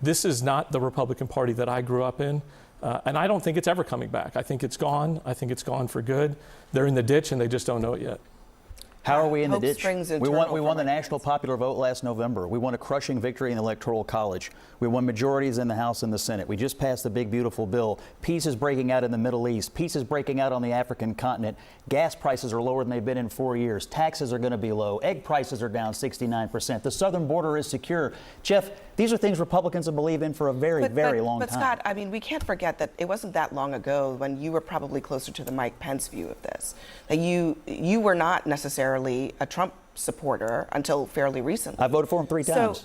This is not the Republican Party that I grew up in, and I don't think it's ever coming back. I think it's gone. I think it's gone for good. They're in the ditch, and they just don't know it yet. How are we in the ditch? We won the national popular vote last November. We won a crushing victory in the Electoral College. We won majorities in the House and the Senate. We just passed the big, beautiful bill. Peace is breaking out in the Middle East. Peace is breaking out on the African continent. Gas prices are lower than they've been in 4 years. Taxes are going to be low. Egg prices are down 69%. The southern border is secure. Jeff, these are things Republicans have believed in for a very long time. But Scott, I mean, we can't forget that it wasn't that long ago when you were probably closer to the Mike Pence view of this. That you were not necessarily a Trump supporter until fairly recently. I voted for him 3 times.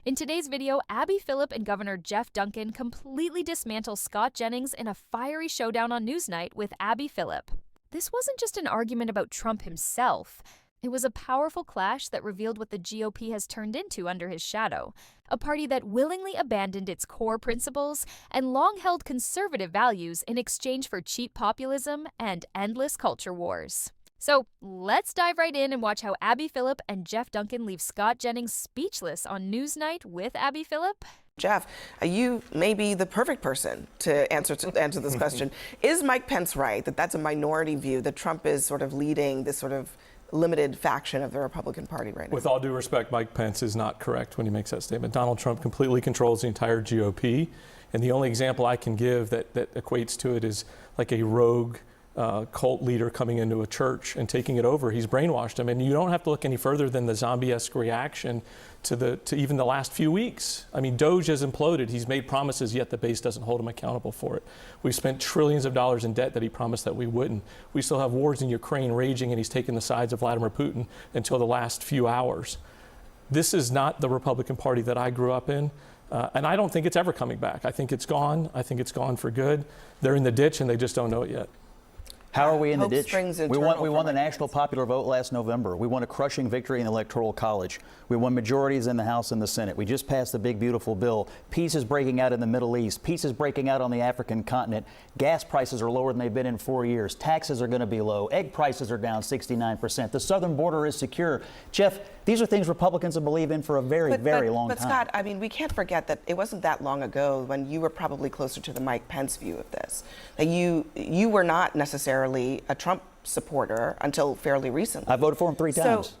In today's video, Abby Phillip and Governor Jeff Duncan completely dismantle Scott Jennings in a fiery showdown on Newsnight with Abby Phillip. This wasn't just an argument about Trump himself. It was a powerful clash that revealed what the GOP has turned into under his shadow, a party that willingly abandoned its core principles and long-held conservative values in exchange for cheap populism and endless culture wars. So let's dive right in and watch how Abby Phillip and Jeff Duncan leave Scott Jennings speechless on Newsnight with Abby Phillip. Jeff, you may be the perfect person to answer this question. Is Mike Pence right that that's a minority view, that Trump is sort of leading this sort of limited faction of the Republican Party right now? With all due respect, Mike Pence is not correct when he makes that statement. Donald Trump completely controls the entire GOP, and the only example I can give that equates to it is like a rogue cult leader coming into a church and taking it over. He's brainwashed him, and you don't have to look any further than the zombie-esque reaction to even the last few weeks. I mean, Doge has imploded. He's made promises, yet the base doesn't hold him accountable for it. We've spent trillions of dollars in debt that he promised that we wouldn't. We still have wars in Ukraine raging, and he's taken the sides of Vladimir Putin until the last few hours. This is not the Republican Party that I grew up in, and I don't think it's ever coming back. I think it's gone. I think it's gone for good. They're in the ditch, and they just don't know it yet. How are we in the ditch? We won the national Pence. popular vote last November. We won a crushing victory in the Electoral College. We won majorities in the House and the Senate. We just passed the big, beautiful bill. Peace is breaking out in the Middle East. Peace is breaking out on the African continent. Gas prices are lower than they've been in 4 years. Taxes are going to be low. Egg prices are down 69%. The southern border is secure. Jeff, these are things Republicans have believed in for a very long time. But Scott, I mean, we can't forget that it wasn't that long ago when you were probably closer to the Mike Pence view of this. That you were not necessarily a Trump supporter until fairly recently. I voted for him 3 times.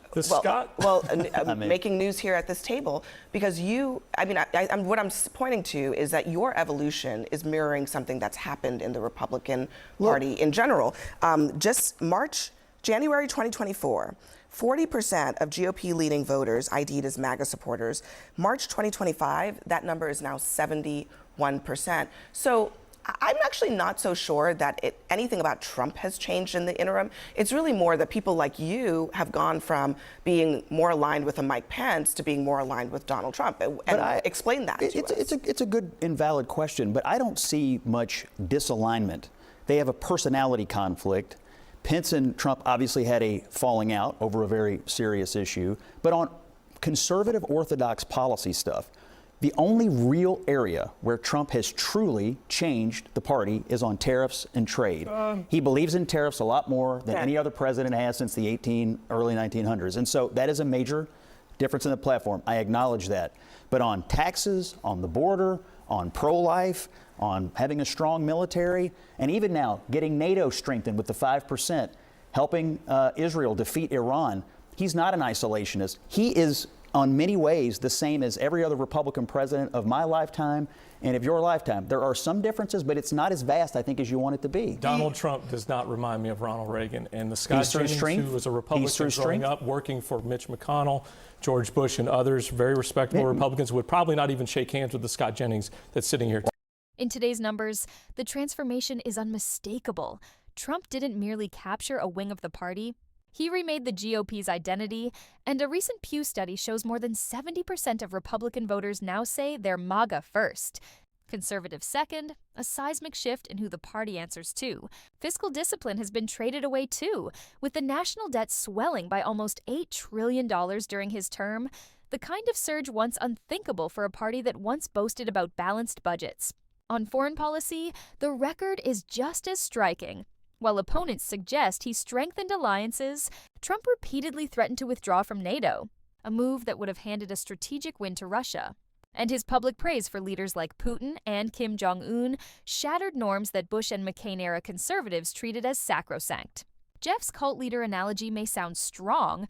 Making news here at this table because what I'm pointing to is that your evolution is mirroring something that's happened in the Republican Party in general. January 2024, 40% of GOP leading voters ID'd as MAGA supporters. March 2025, that number is now 71%. So I'm actually not so sure that anything about Trump has changed in the interim. It's really more that people like you have gone from being more aligned with a Mike Pence to being more aligned with Donald Trump. Explain that to us. It's a good and valid question, but I don't see much disalignment. They have a personality conflict. Pence and Trump obviously had a falling out over a very serious issue, but on conservative orthodox policy stuff, the only real area where Trump has truly changed the party is on tariffs and trade. He believes in tariffs a lot more than any other president has since the early 1900s. And so that is a major difference in the platform. I acknowledge that. But on taxes, on the border, on pro-life, on having a strong military, and even now getting NATO strengthened with the 5%, helping Israel defeat Iran, he's not an isolationist. He is on many ways the same as every other Republican president of my lifetime and of your lifetime. There are some differences, but it's not as vast, I think, as you want it to be. Donald Trump does not remind me of Ronald Reagan. And the Scott Jennings, who was a Republican growing up, working for Mitch McConnell, George Bush, and others, very respectable Republicans, would probably not even shake hands with the Scott Jennings that's sitting here. In today's numbers, the transformation is unmistakable. Trump didn't merely capture a wing of the party. He remade the GOP's identity, and a recent Pew study shows more than 70% of Republican voters now say they're MAGA first. Conservative second, a seismic shift in who the party answers to. Fiscal discipline has been traded away too, with the national debt swelling by almost $8 trillion during his term, the kind of surge once unthinkable for a party that once boasted about balanced budgets. On foreign policy, the record is just as striking. While opponents suggest he strengthened alliances, Trump repeatedly threatened to withdraw from NATO, a move that would have handed a strategic win to Russia. And his public praise for leaders like Putin and Kim Jong-un shattered norms that Bush and McCain-era conservatives treated as sacrosanct. Jeff's cult leader analogy may sound strong,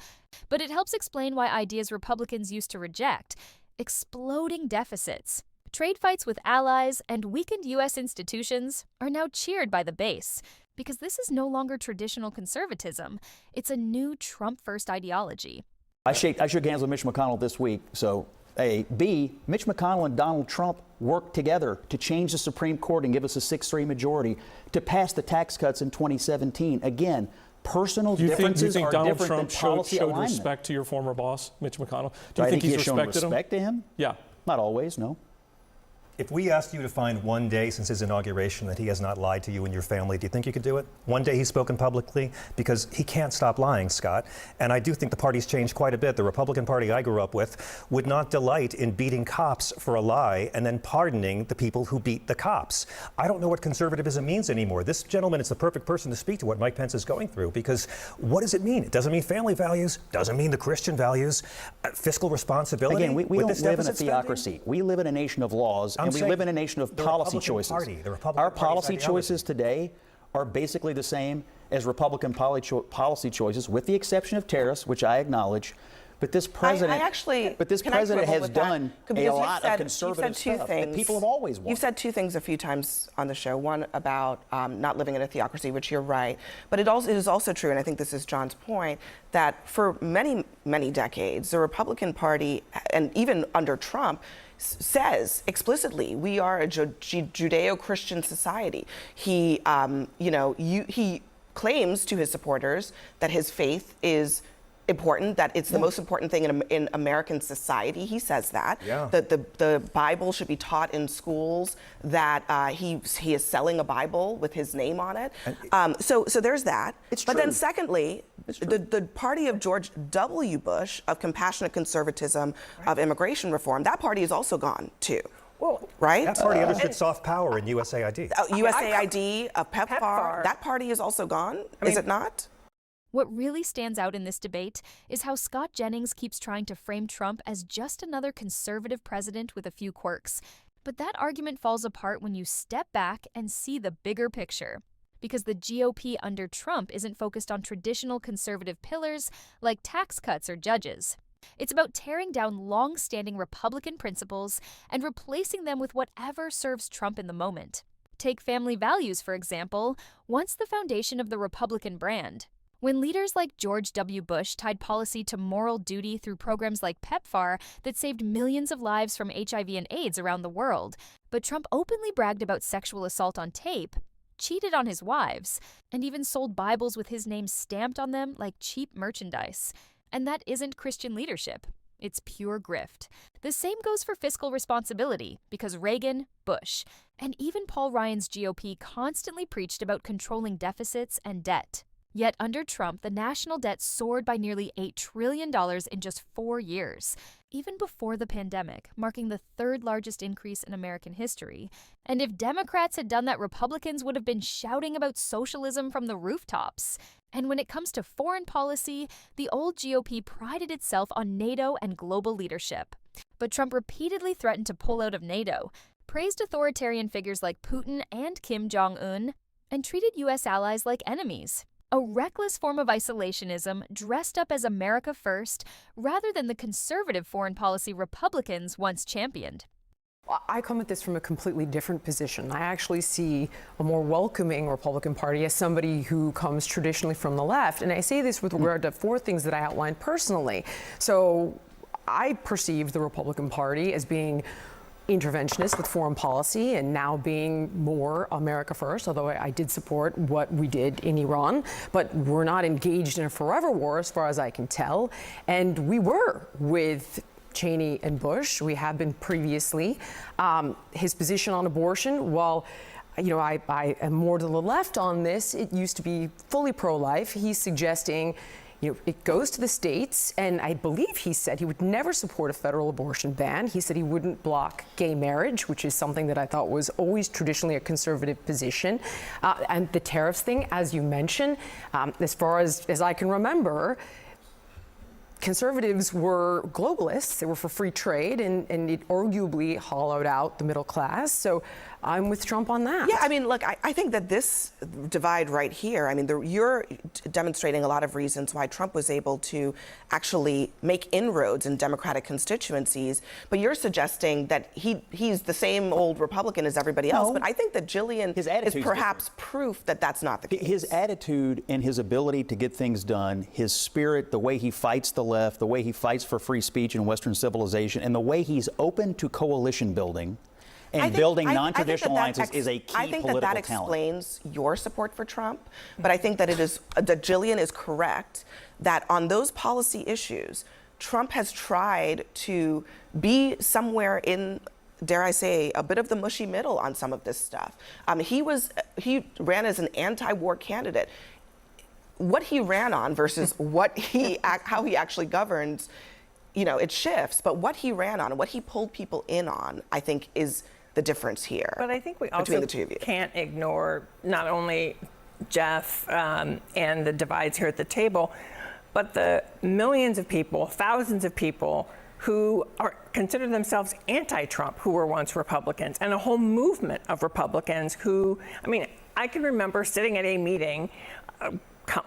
but it helps explain why ideas Republicans used to reject: exploding deficits, trade fights with allies, and weakened U.S. institutions are now cheered by the base, because this is no longer traditional conservatism. It's a new Trump-first ideology. I shook hands with Mitch McConnell this week, so A. B, Mitch McConnell and Donald Trump worked together to change the Supreme Court and give us a 6-3 majority to pass the tax cuts in 2017. Again, personal differences are Donald different Trump than policy showed alignment. respect to your former boss, Mitch McConnell? Do I you think he's he has shown respected him? respect to him? Yeah. Not always, no. If we asked you to find one day since his inauguration that he has not lied to you and your family, do you think you could do it? One day he's spoken publicly? Because he can't stop lying, Scott. And I do think the party's changed quite a bit. The Republican Party I grew up with would not delight in beating cops for a lie and then pardoning the people who beat the cops. I don't know what conservatism means anymore. This gentleman is the perfect person to speak to what Mike Pence is going through, because what does it mean? It doesn't mean family values, doesn't mean the Christian values, fiscal responsibility. Again, we don't live in a deficit theocracy. spending? We live in a nation of laws, and we live in a nation of policy choices. Our policy choices today are basically the same as Republican policy choices, with the exception of tariffs, which I acknowledge. But this president, has done a lot of conservative stuff that people have always wanted. You've said two things a few times on the show. One about not living in a theocracy, which you're right. But it is also true, and I think this is John's point, that for many, many decades, the Republican Party, and even under Trump, says explicitly, we are a Judeo-Christian society. He claims to his supporters that his faith is important, that it's the most important thing in American society. He says that. Yeah. The Bible should be taught in schools, that he is selling a Bible with his name on it. So there's that. It's but true. then secondly, the party of George W. Bush, of compassionate conservatism, of immigration reform, that party is also gone too. Well, right? that party understood soft power in USAID. USAID, PEPFAR, that party is also gone, is it not? What really stands out in this debate is how Scott Jennings keeps trying to frame Trump as just another conservative president with a few quirks. But that argument falls apart when you step back and see the bigger picture. Because the GOP under Trump isn't focused on traditional conservative pillars like tax cuts or judges. It's about tearing down long-standing Republican principles and replacing them with whatever serves Trump in the moment. Take family values, for example, once the foundation of the Republican brand. When leaders like George W. Bush tied policy to moral duty through programs like PEPFAR that saved millions of lives from HIV and AIDS around the world, but Trump openly bragged about sexual assault on tape, cheated on his wives, and even sold Bibles with his name stamped on them like cheap merchandise. And that isn't Christian leadership. It's pure grift. The same goes for fiscal responsibility, because Reagan, Bush, and even Paul Ryan's GOP constantly preached about controlling deficits and debt. Yet under Trump, the national debt soared by nearly $8 trillion in just 4 years, even before the pandemic, marking the third largest increase in American history. And if Democrats had done that, Republicans would have been shouting about socialism from the rooftops. And when it comes to foreign policy, the old GOP prided itself on NATO and global leadership. But Trump repeatedly threatened to pull out of NATO, praised authoritarian figures like Putin and Kim Jong-un, and treated U.S. allies like enemies. A reckless form of isolationism dressed up as America first, rather than the conservative foreign policy Republicans once championed. I come at this from a completely different position. I actually see a more welcoming Republican Party as somebody who comes traditionally from the left. And I say this with regard to 4 things that I outlined personally. So I perceive the Republican Party as being interventionist with foreign policy and now being more America first, although I did support what we did in Iran, but we're not engaged in a forever war as far as I can tell. And we were with Cheney and Bush. We have been previously. His position on abortion, while I am more to the left on this, it used to be fully pro-life. He's suggesting it goes to the states, and I believe he said he would never support a federal abortion ban. He said he wouldn't block gay marriage, which is something that I thought was always traditionally a conservative position. And the tariffs thing, as you mentioned, as far as I can remember, conservatives were globalists. They were for free trade, and it arguably hollowed out the middle class. So I'm with Trump on that. Yeah, I mean, look, I think that this divide right here, I mean, you're demonstrating a lot of reasons why Trump was able to actually make inroads in Democratic constituencies, but you're suggesting that he's the same old Republican as everybody else. No. But I think that Jillian His is attitude's perhaps proof that that's not the case. His attitude and his ability to get things done, his spirit, the way he fights the left, the way he fights for free speech in Western civilization, and the way he's open to coalition building and building non-traditional alliances is a key political talent. I think that explains your support for Trump, but I think that that Jillian is correct that on those policy issues, Trump has tried to be somewhere in, dare I say, a bit of the mushy middle on some of this stuff. He ran as an anti-war candidate. What he ran on versus how he actually governs, it shifts. But what he ran on and what he pulled people in on, I think, is the difference here. But I think we between also the two of you. Can't ignore not only Jeff and the divides here at the table, but the millions of people, thousands of people who consider themselves anti-Trump, who were once Republicans, and a whole movement of Republicans who, I mean, I can remember sitting at a meeting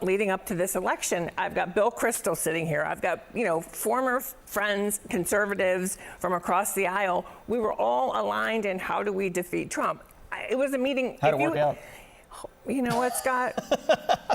leading up to this election. I've got Bill Kristol sitting here. I've got, former friends, conservatives from across the aisle. We were all aligned in how do we defeat Trump. It was a meeting. How'd it work out? You know what, Scott?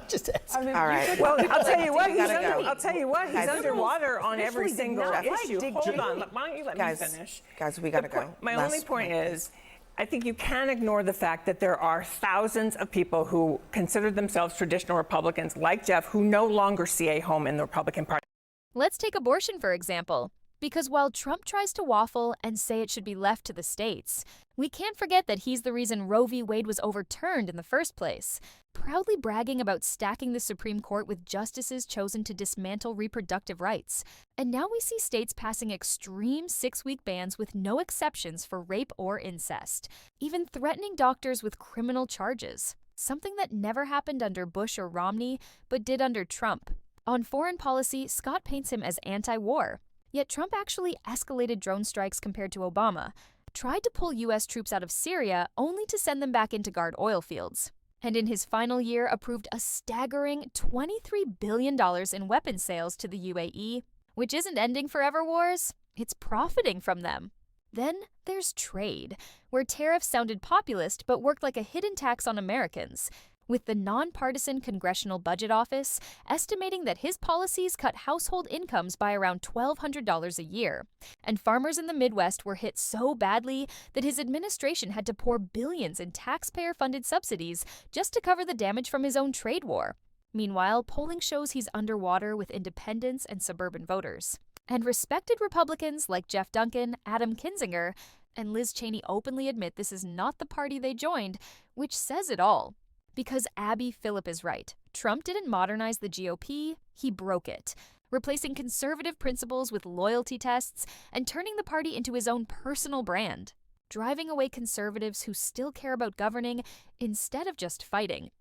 Just All right. Well, I'll tell you what. I'll tell you what. He's Guys, underwater on every did single not issue. dig Hold deep. on. Why don't you let me finish? Guys, we gotta go. My Last only point point. is, I think you can't ignore the fact that there are thousands of people who consider themselves traditional Republicans, like Jeff, who no longer see a home in the Republican Party. Let's take abortion, for example. Because while Trump tries to waffle and say it should be left to the states, we can't forget that he's the reason Roe v. Wade was overturned in the first place, proudly bragging about stacking the Supreme Court with justices chosen to dismantle reproductive rights. And now we see states passing extreme 6-week bans with no exceptions for rape or incest, even threatening doctors with criminal charges, something that never happened under Bush or Romney, but did under Trump. On foreign policy, Scott paints him as anti-war. Yet Trump actually escalated drone strikes compared to Obama, tried to pull U.S. troops out of Syria only to send them back in to guard oil fields, and in his final year approved a staggering $23 billion in weapons sales to the UAE, which isn't ending forever wars, it's profiting from them. Then there's trade, where tariffs sounded populist but worked like a hidden tax on Americans, with the nonpartisan Congressional Budget Office estimating that his policies cut household incomes by around $1,200 a year. And farmers in the Midwest were hit so badly that his administration had to pour billions in taxpayer-funded subsidies just to cover the damage from his own trade war. Meanwhile, polling shows he's underwater with independents and suburban voters. And respected Republicans like Jeff Duncan, Adam Kinzinger, and Liz Cheney openly admit this is not the party they joined, which says it all. Because Abby Phillip is right. Trump didn't modernize the GOP, he broke it, replacing conservative principles with loyalty tests and turning the party into his own personal brand, driving away conservatives who still care about governing instead of just fighting.